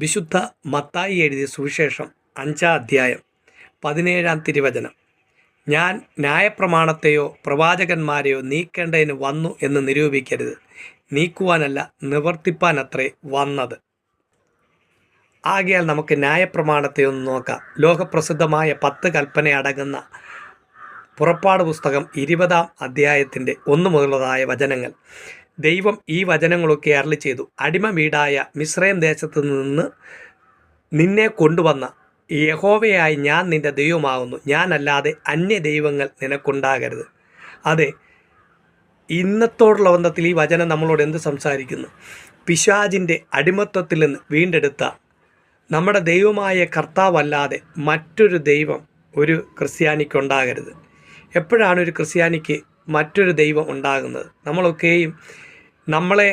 വിശുദ്ധ മത്തായി എഴുതിയ സുവിശേഷം 5-ാം അധ്യായം 17-ാം തിരുവചനം. ഞാൻ ന്യായപ്രമാണത്തെയോ പ്രവാചകന്മാരെയോ നീക്കേണ്ടതിന് വന്നു എന്ന് നിരൂപിക്കരുത്, നീക്കുവാനല്ല നിവർത്തിപ്പാനത്രേ വന്നത്. ആകയാൽ നമുക്ക് ന്യായപ്രമാണത്തെ ഒന്ന് നോക്കാം. ലോകപ്രസിദ്ധമായ 10 കൽപ്പന അടങ്ങുന്ന പുറപ്പാട് പുസ്തകം 20-ാം അധ്യായത്തിൻ്റെ 1 മുതലുള്ളതായ വചനങ്ങൾ. ദൈവം ഈ വചനങ്ങളൊക്കെ അരുളി ചെയ്തു. അടിമ വീടായ മിസ്രയീം ദേശത്ത് നിന്ന് നിന്നെ കൊണ്ടുവന്ന യഹോവയായി ഞാൻ നിൻ്റെ ദൈവമാകുന്നു, ഞാനല്ലാതെ അന്യ ദൈവങ്ങൾ നിനക്കുണ്ടാകരുത്. അതെ, ഇന്നത്തോടുള്ള ബന്ധത്തിൽ ഈ വചനം നമ്മളോട് എന്ത് സംസാരിക്കുന്നു? പിശാചിൻ്റെ അടിമത്വത്തിൽ നിന്ന് വീണ്ടെടുത്ത നമ്മുടെ ദൈവമായ കർത്താവല്ലാതെ മറ്റൊരു ദൈവം ഒരു ക്രിസ്ത്യാനിക്കുണ്ടാകരുത്. എപ്പോഴാണ് ഒരു ക്രിസ്ത്യാനിക്ക് മറ്റൊരു ദൈവം ഉണ്ടാകുന്നത്? നമ്മളൊക്കെയും നമ്മളെ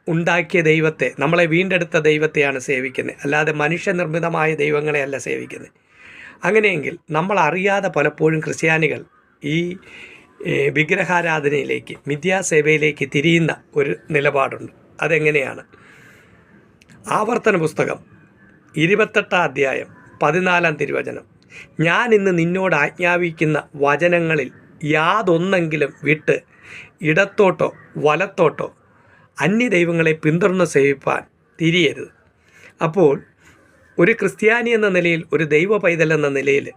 ഉണ്ടാക്കിയ ദൈവത്തെ, നമ്മളെ വീണ്ടെടുത്ത ദൈവത്തെയാണ് സേവിക്കുന്നത്, അല്ലാതെ മനുഷ്യനിർമ്മിതമായ ദൈവങ്ങളെയല്ല സേവിക്കുന്നത്. അങ്ങനെയെങ്കിൽ നമ്മൾ അറിയാതെ പലപ്പോഴും ക്രിസ്ത്യാനികൾ ഈ വിഗ്രഹാരാധനയിലേക്ക്, മിഥ്യാസേവയിലേക്ക് തിരിയുന്ന ഒരു നിലപാടുണ്ട്. അതെങ്ങനെയാണ്? ആവർത്തന പുസ്തകം 28-ാം അധ്യായം 14-ാം തിരുവചനം. ഞാൻ ഇന്ന് നിന്നോട് ആജ്ഞാപിക്കുന്ന വചനങ്ങളിൽ യാതൊന്നെങ്കിലും വിട്ട് ഇടത്തോട്ടോ വലത്തോട്ടോ അന്യദൈവങ്ങളെ പിന്തുടർന്ന് സേവിപ്പാൻ തിരിയരുത്. അപ്പോൾ ഒരു ക്രിസ്ത്യാനി എന്ന നിലയിൽ, ഒരു ദൈവ പൈതൽ എന്ന നിലയിൽ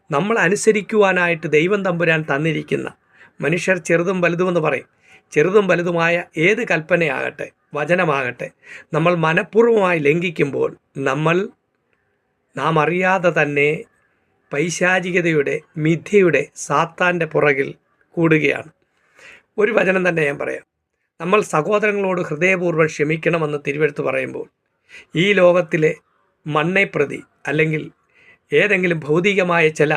നമ്മൾ അനുസരിക്കുവാനായിട്ട് ദൈവം തമ്പുരാൻ തന്നിരിക്കുന്ന, മനുഷ്യർ ചെറുതും വലുതുമെന്ന് പറയും, ചെറുതും വലുതുമായ ഏത് കൽപ്പനയാകട്ടെ, വചനമാകട്ടെ, നമ്മൾ മനഃപൂർവ്വമായി ലംഘിക്കുമ്പോൾ നാം അറിയാതെ തന്നെ പൈശാചികതയുടെ, മിഥ്യയുടെ, സാത്താൻ്റെ പുറകിൽ കൂടുകയാണ്. ഒരു വചനം തന്നെ ഞാൻ പറയാം. നമ്മൾ സഹോദരങ്ങളോട് ഹൃദയപൂർവ്വം ക്ഷമിക്കണമെന്ന് തിരുവെഴുത്ത് പറയുമ്പോൾ, ഈ ലോകത്തിലെ മണ്ണെ പ്രതി അല്ലെങ്കിൽ ഏതെങ്കിലും ഭൗതികമായ ചില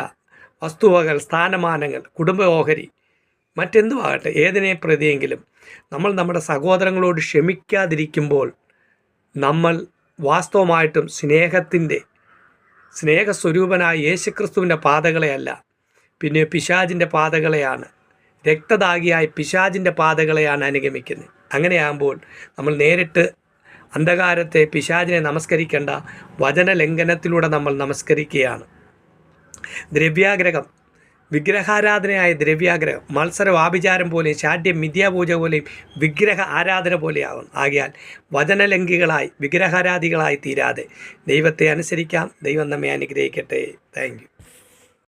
വസ്തുവകൾ, സ്ഥാനമാനങ്ങൾ, കുടുംബ ഓഹരി, മറ്റെന്തുമാകട്ടെ, ഏതിനെ പ്രതിയെങ്കിലും നമ്മൾ നമ്മുടെ സഹോദരങ്ങളോട് ക്ഷമിക്കാതിരിക്കുമ്പോൾ നമ്മൾ വാസ്തവമായിട്ടും സ്നേഹസ്വരൂപനായ യേശുക്രിസ്തുവിൻ്റെ പാതകളെയല്ല, പിന്നെ പിശാചിൻ്റെ പാതകളെയാണ്, രക്തദാഗിയായ പിശാചിൻ്റെ പാതകളെയാണ് അനുഗമിക്കുന്നത്. അങ്ങനെയാകുമ്പോൾ നമ്മൾ നേരിട്ട് അന്ധകാരത്തെ, പിശാചിനെ നമസ്കരിക്കേണ്ട, വചനലംഘനത്തിലൂടെ നമ്മൾ നമസ്കരിക്കുകയാണ്. ദ്രവ്യാഗ്രഹം, വിഗ്രഹാരാധനയായ ദ്രവ്യാഗ്രഹം, മത്സരം, ആഭിചാരം പോലെയും ശാഠ്യം, മിഥ്യാപൂജ പോലെയും വിഗ്രഹ ആരാധന പോലെയാകും. ആകയാൽ വചനലംഘികളായി, വിഗ്രഹാരാധികളായി തീരാതെ ദൈവത്തെ അനുസരിക്കാം. ദൈവം നമ്മെ അനുഗ്രഹിക്കട്ടെ. Thank you.